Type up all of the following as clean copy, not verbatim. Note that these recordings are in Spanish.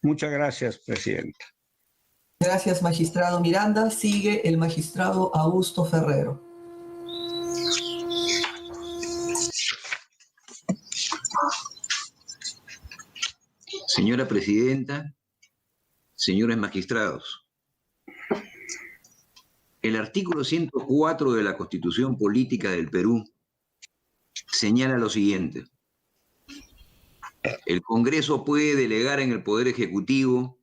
Muchas gracias, presidenta. Gracias, magistrado Miranda. Sigue el magistrado Augusto Ferrero. Señora presidenta, señores magistrados, el artículo 104 de la Constitución Política del Perú señala lo siguiente: el Congreso puede delegar en el Poder Ejecutivo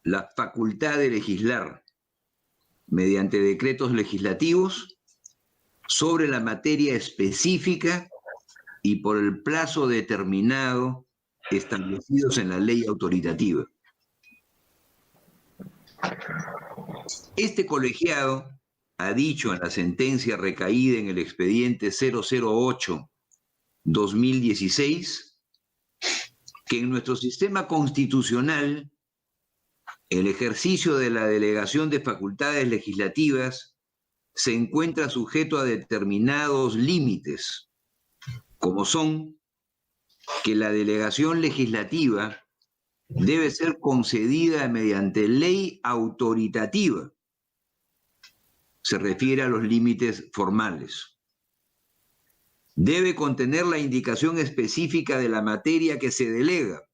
la facultad de legislar mediante decretos legislativos sobre la materia específica y por el plazo determinado establecidos en la ley autoritativa. Este colegiado ha dicho en la sentencia recaída en el expediente 008-2016 que en nuestro sistema constitucional el ejercicio de la delegación de facultades legislativas se encuentra sujeto a determinados límites, como son que la delegación legislativa debe ser concedida mediante ley autoritativa. Se refiere a los límites formales. Debe contener la indicación específica de la materia que se delega.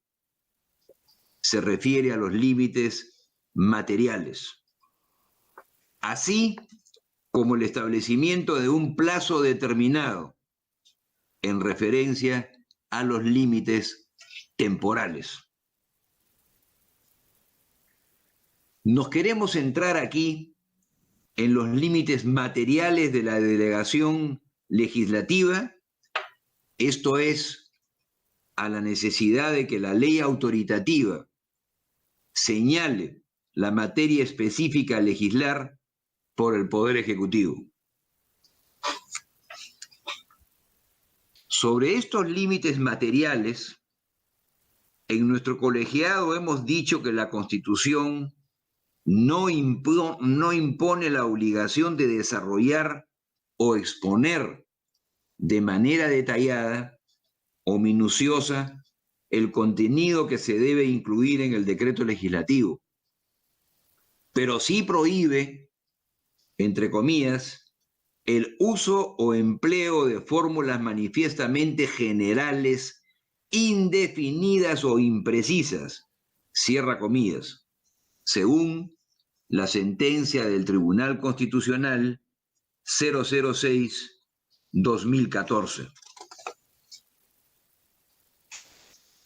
Se refiere a los límites materiales. Así como el establecimiento de un plazo determinado en referencia a los límites temporales. Nos queremos centrar aquí en los límites materiales de la delegación legislativa, esto es, a la necesidad de que la ley autoritativa señale la materia específica a legislar por el Poder Ejecutivo. Sobre estos límites materiales, en nuestro colegiado hemos dicho que la Constitución no impone la obligación de desarrollar o exponer de manera detallada o minuciosa el contenido que se debe incluir en el decreto legislativo, pero sí prohíbe, entre comillas, el uso o empleo de fórmulas manifiestamente generales, indefinidas o imprecisas, cierra comillas, según la sentencia del Tribunal Constitucional 006-2014.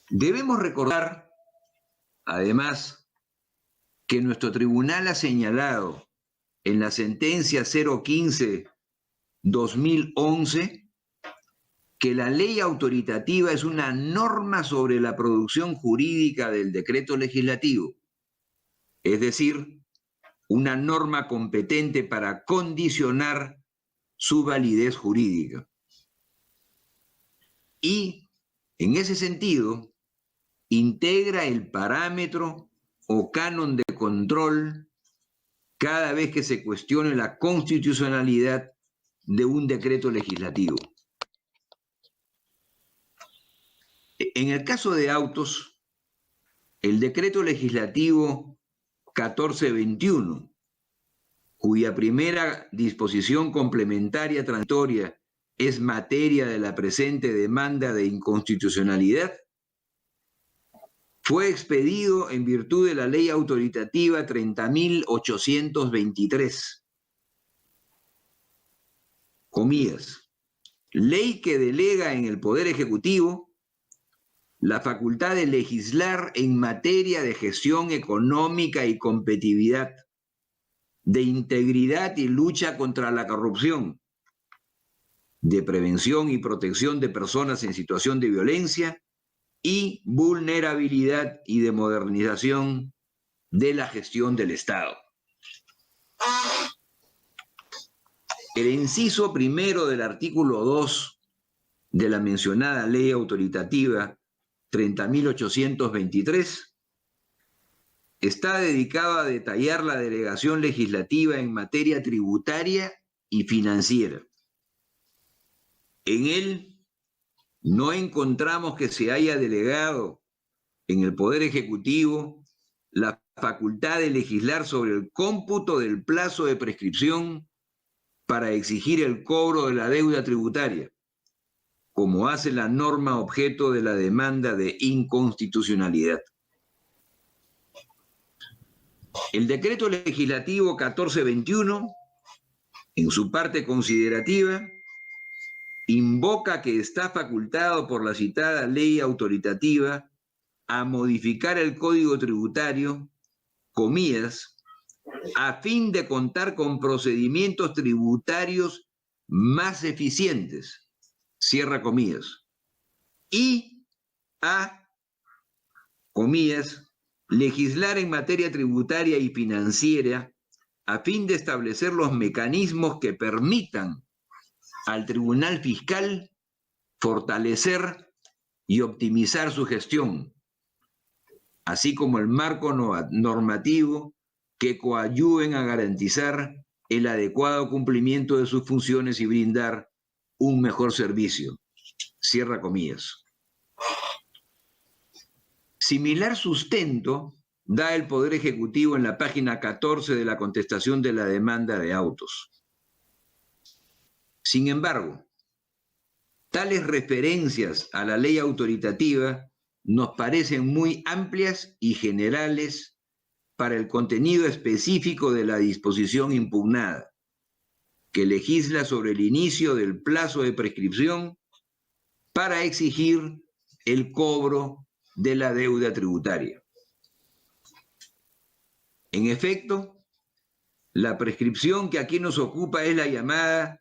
Debemos recordar, además, que nuestro tribunal ha señalado en la sentencia 015-2011 que la ley autoritativa es una norma sobre la producción jurídica del decreto legislativo, es decir, una norma competente para condicionar su validez jurídica. Y, en ese sentido, integra el parámetro o canon de control cada vez que se cuestione la constitucionalidad de un decreto legislativo. En el caso de autos, el decreto legislativo 1421, cuya primera disposición complementaria transitoria es materia de la presente demanda de inconstitucionalidad, fue expedido en virtud de la ley autoritativa 30.823. Comillas, ley que delega en el Poder Ejecutivo la facultad de legislar en materia de gestión económica y competitividad, de integridad y lucha contra la corrupción, de prevención y protección de personas en situación de violencia y vulnerabilidad y de modernización de la gestión del Estado. El inciso primero del artículo 2 de la mencionada ley autoritativa 30.823 está dedicado a detallar la delegación legislativa en materia tributaria y financiera. En él no encontramos que se haya delegado en el Poder Ejecutivo la facultad de legislar sobre el cómputo del plazo de prescripción para exigir el cobro de la deuda tributaria, como hace la norma objeto de la demanda de inconstitucionalidad. El decreto legislativo 1421, en su parte considerativa, invoca que está facultado por la citada ley autoritativa a modificar el Código Tributario, comillas, a fin de contar con procedimientos tributarios más eficientes, cierra comillas, y a, comillas, legislar en materia tributaria y financiera a fin de establecer los mecanismos que permitan al Tribunal Fiscal fortalecer y optimizar su gestión, así como el marco normativo que coadyuven a garantizar el adecuado cumplimiento de sus funciones y brindar un mejor servicio. Cierra comillas. Similar sustento da el Poder Ejecutivo en la página 14 de la contestación de la demanda de autos. Sin embargo, tales referencias a la ley autoritativa nos parecen muy amplias y generales para el contenido específico de la disposición impugnada, que legisla sobre el inicio del plazo de prescripción para exigir el cobro de la deuda tributaria. En efecto, la prescripción que aquí nos ocupa es la llamada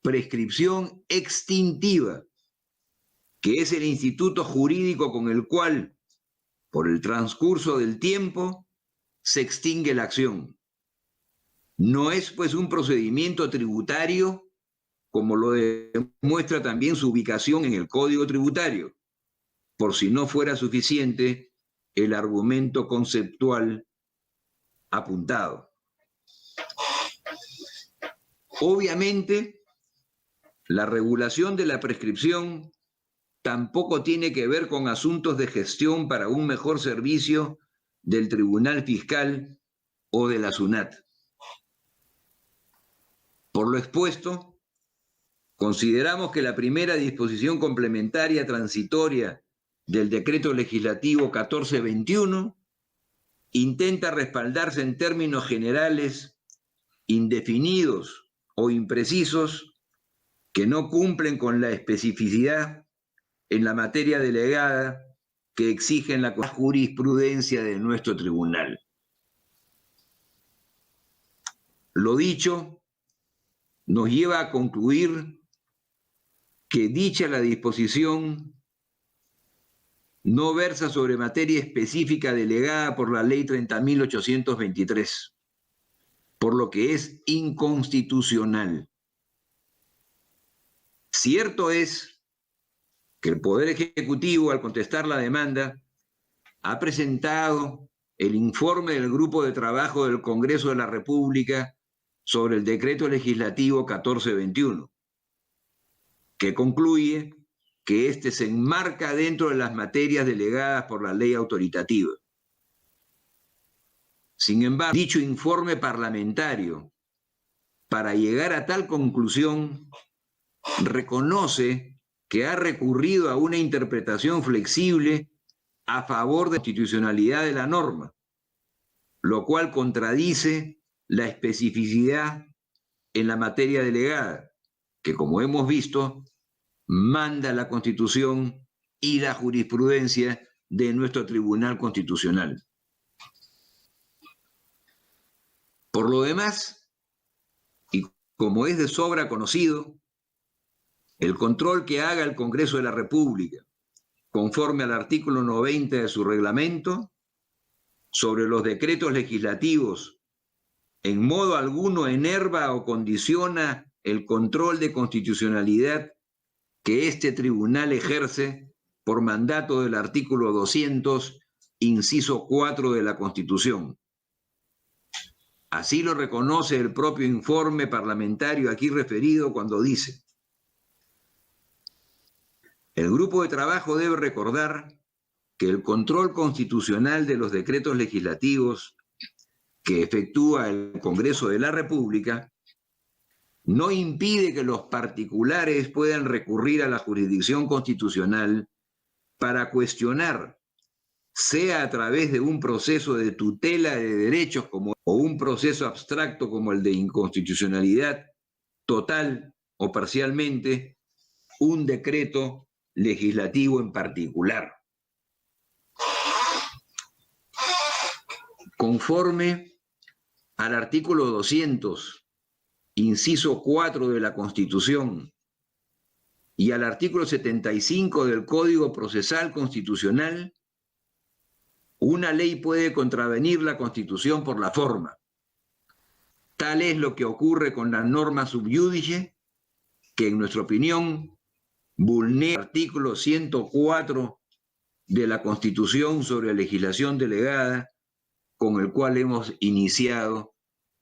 prescripción extintiva, que es el instituto jurídico con el cual, por el transcurso del tiempo, se extingue la acción. No es, pues, un procedimiento tributario, como lo demuestra también su ubicación en el Código Tributario, por si no fuera suficiente el argumento conceptual apuntado. Obviamente, la regulación de la prescripción tampoco tiene que ver con asuntos de gestión para un mejor servicio del Tribunal Fiscal o de la SUNAT. Por lo expuesto, consideramos que la primera disposición complementaria transitoria del Decreto Legislativo 1421 intenta respaldarse en términos generales, indefinidos o imprecisos, que no cumplen con la especificidad en la materia delegada que exigen la jurisprudencia de nuestro tribunal. Lo dicho nos lleva a concluir que dicha la disposición no versa sobre materia específica delegada por la Ley 30.823, por lo que es inconstitucional. Cierto es que el Poder Ejecutivo, al contestar la demanda, ha presentado el informe del Grupo de Trabajo del Congreso de la República sobre el Decreto Legislativo 1421, que concluye que éste se enmarca dentro de las materias delegadas por la ley autoritativa. Sin embargo, dicho informe parlamentario, para llegar a tal conclusión, reconoce que ha recurrido a una interpretación flexible a favor de la constitucionalidad de la norma, lo cual contradice la especificidad en la materia delegada, que, como hemos visto, manda la Constitución y la jurisprudencia de nuestro Tribunal Constitucional. Por lo demás, y como es de sobra conocido, el control que haga el Congreso de la República, conforme al artículo 90 de su reglamento, sobre los decretos legislativos, en modo alguno enerva o condiciona el control de constitucionalidad que este tribunal ejerce por mandato del artículo 200, inciso 4 de la Constitución. Así lo reconoce el propio informe parlamentario aquí referido cuando dice: el grupo de trabajo debe recordar que el control constitucional de los decretos legislativos que efectúa el Congreso de la República no impide que los particulares puedan recurrir a la jurisdicción constitucional para cuestionar, sea a través de un proceso de tutela de derechos o un proceso abstracto como el de inconstitucionalidad total o parcialmente, un decreto legislativo en particular. Conforme al artículo 200, inciso 4 de la Constitución, y al artículo 75 del Código Procesal Constitucional, una ley puede contravenir la Constitución por la forma. Tal es lo que ocurre con la norma sub iudice, que en nuestra opinión vulnera el artículo 104 de la Constitución sobre legislación delegada, con el cual hemos iniciado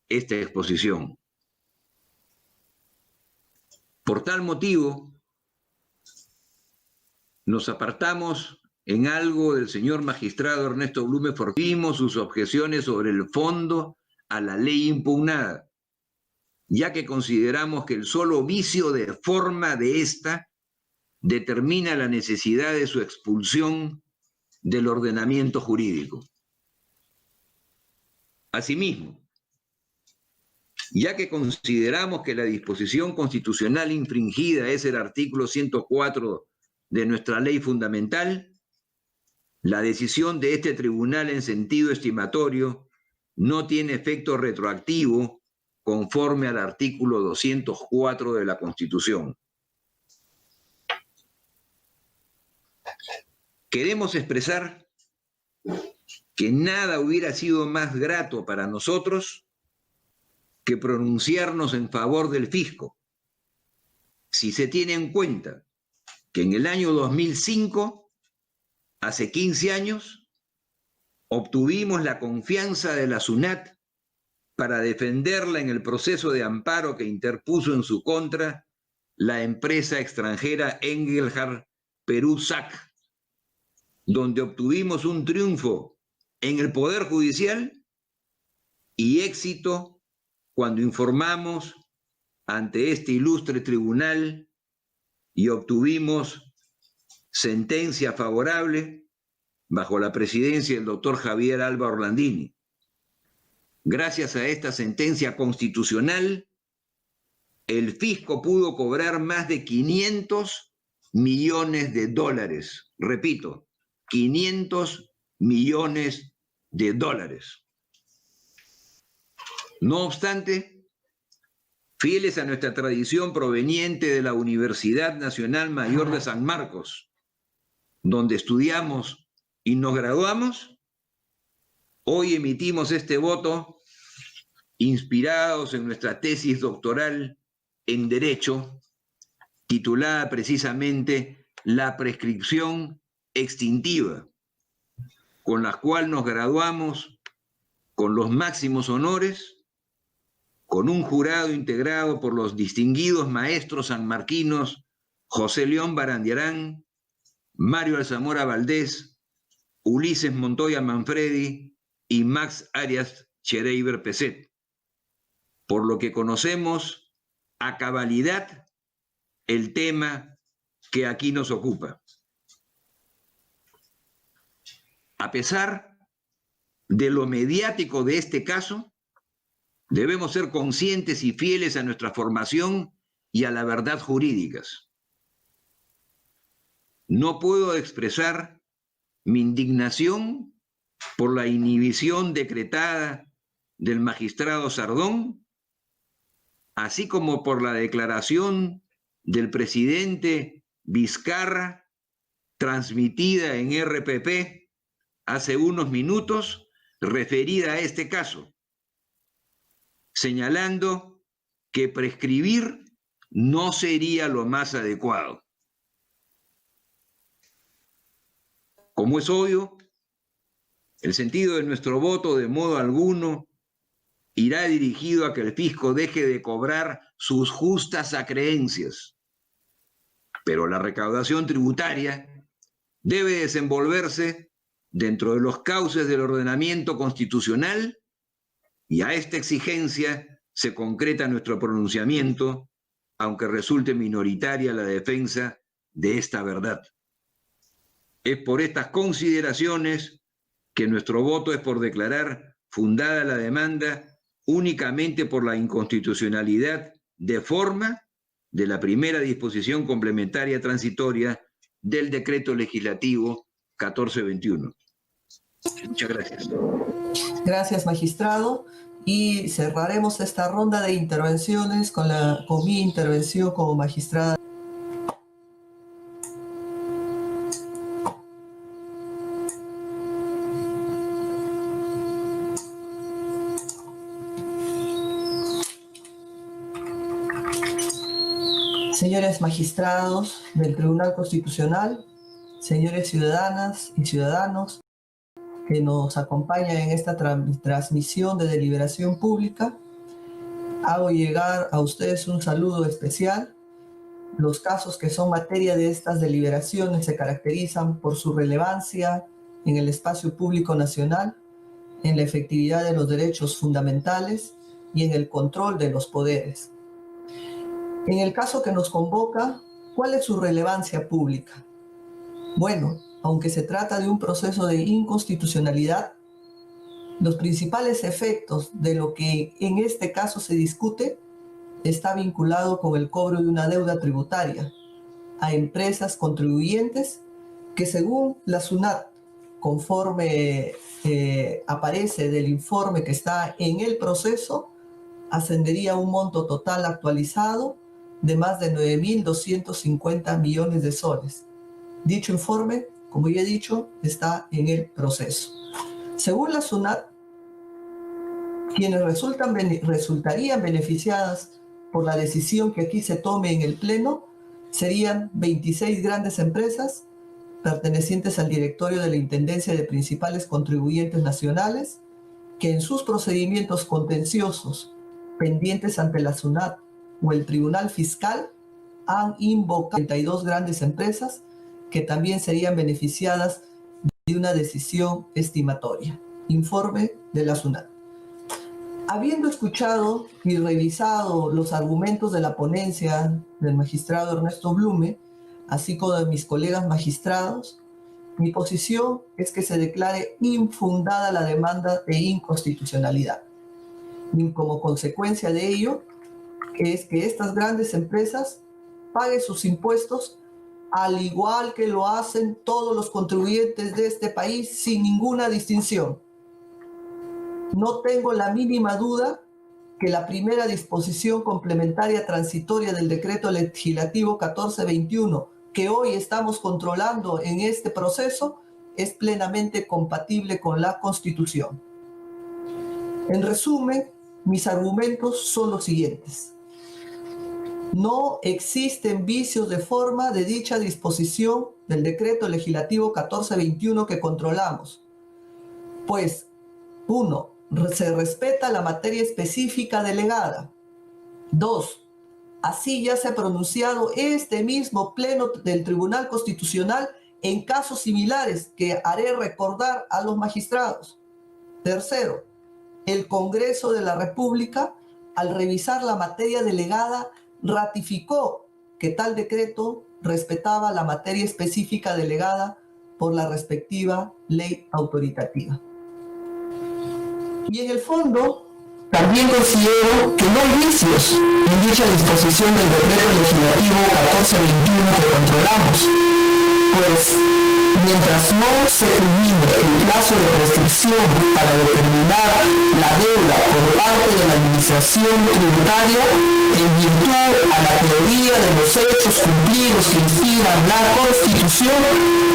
esta exposición. Por tal motivo, nos apartamos en algo del señor magistrado Ernesto Blume, porque vimos sus objeciones sobre el fondo a la ley impugnada, ya que consideramos que el solo vicio de forma de esta determina la necesidad de su expulsión del ordenamiento jurídico. Asimismo, ya que consideramos que la disposición constitucional infringida es el artículo 104 de nuestra ley fundamental, la decisión de este tribunal en sentido estimatorio no tiene efecto retroactivo conforme al artículo 204 de la Constitución. Queremos expresar que nada hubiera sido más grato para nosotros que pronunciarnos en favor del fisco, si se tiene en cuenta que en el año 2005, hace 15 años, obtuvimos la confianza de la SUNAT para defenderla en el proceso de amparo que interpuso en su contra la empresa extranjera Engelhard Perú SAC, donde obtuvimos un triunfo en el Poder Judicial y éxito cuando informamos ante este ilustre tribunal y obtuvimos sentencia favorable bajo la presidencia del doctor Javier Alba Orlandini. Gracias a esta sentencia constitucional, el fisco pudo cobrar más de 500 millones de dólares. Repito, 500 millones de dólares. No obstante, fieles a nuestra tradición proveniente de la Universidad Nacional Mayor de San Marcos, donde estudiamos y nos graduamos, hoy emitimos este voto inspirados en nuestra tesis doctoral en Derecho, titulada precisamente La prescripción extintiva, con la cual nos graduamos con los máximos honores, con un jurado integrado por los distinguidos maestros sanmarquinos José León Barandiarán, Mario Alzamora Valdés, Ulises Montoya Manfredi y Max Arias Chereiber Peset, por lo que conocemos a cabalidad el tema que aquí nos ocupa. A pesar de lo mediático de este caso, debemos ser conscientes y fieles a nuestra formación y a la verdad jurídicas. No puedo expresar mi indignación por la inhibición decretada del magistrado Sardón, así como por la declaración del presidente Vizcarra, transmitida en RPP hace unos minutos, referida a este caso, señalando que prescribir no sería lo más adecuado. Como es obvio, el sentido de nuestro voto de modo alguno irá dirigido a que el fisco deje de cobrar sus justas acreencias, pero la recaudación tributaria debe desenvolverse dentro de los cauces del ordenamiento constitucional, y a esta exigencia se concreta nuestro pronunciamiento, aunque resulte minoritaria la defensa de esta verdad. Es por estas consideraciones que nuestro voto es por declarar fundada la demanda únicamente por la inconstitucionalidad de forma de la primera disposición complementaria transitoria del decreto legislativo 1421. Muchas gracias. Gracias, magistrado. Y cerraremos esta ronda de intervenciones con mi intervención como magistrada. Señores magistrados del Tribunal Constitucional, señores ciudadanas y ciudadanos que nos acompañan en esta transmisión de deliberación pública, hago llegar a ustedes un saludo especial. Los casos que son materia de estas deliberaciones se caracterizan por su relevancia en el espacio público nacional, en la efectividad de los derechos fundamentales y en el control de los poderes. En el caso que nos convoca, ¿cuál es su relevancia pública? Bueno, aunque se trata de un proceso de inconstitucionalidad, los principales efectos de lo que en este caso se discute está vinculado con el cobro de una deuda tributaria a empresas contribuyentes que, según la SUNAT, conforme aparece del informe que está en el proceso, ascendería a un monto total actualizado de más de 9.250 millones de soles. Dicho informe, como ya he dicho, está en el proceso. Según la SUNAT, quienes resultarían beneficiadas por la decisión que aquí se tome en el Pleno serían 26 grandes empresas pertenecientes al directorio de la Intendencia de Principales Contribuyentes Nacionales, que en sus procedimientos contenciosos pendientes ante la SUNAT o el Tribunal Fiscal han invocado 32 grandes empresas que también serían beneficiadas de una decisión estimatoria. Informe de la SUNAT. Habiendo escuchado y revisado los argumentos de la ponencia del magistrado Ernesto Blume, así como de mis colegas magistrados, mi posición es que se declare infundada la demanda de inconstitucionalidad. Y como consecuencia de ello, es que estas grandes empresas paguen sus impuestos al igual que lo hacen todos los contribuyentes de este país sin ninguna distinción. No tengo la mínima duda que la primera disposición complementaria transitoria del decreto legislativo 1421 que hoy estamos controlando en este proceso es plenamente compatible con la Constitución. En resumen, mis argumentos son los siguientes. No existen vicios de forma de dicha disposición del decreto legislativo 1421 que controlamos, pues 1. Se respeta la materia específica delegada. 2. Así ya se ha pronunciado este mismo Pleno del Tribunal Constitucional en casos similares que haré recordar a los magistrados. 3. El Congreso de la República, al revisar la materia delegada, ratificó que tal decreto respetaba la materia específica delegada por la respectiva ley autoritativa. Y en el fondo, también considero que no hay vicios en dicha disposición del decreto legislativo 1421 que controlamos, pues mientras no se culmine el plazo de prescripción para determinar la deuda por parte de la administración tributaria, en virtud a la teoría de los hechos cumplidos que inspiran la Constitución,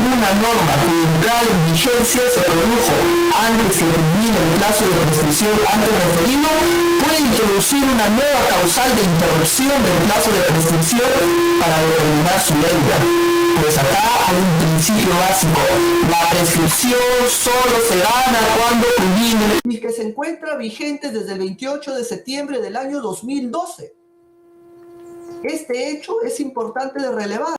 una norma cuyo grado de vigencia se produjo antes que culmine el plazo de prescripción antes referido, puede introducir una nueva causal de interrupción del plazo de prescripción para determinar su deuda. Pues acá hay un principio básico: la prescripción solo se gana cuando culmine, y que se encuentra vigente desde el 28 de septiembre del año 2012. Este hecho es importante de relevar.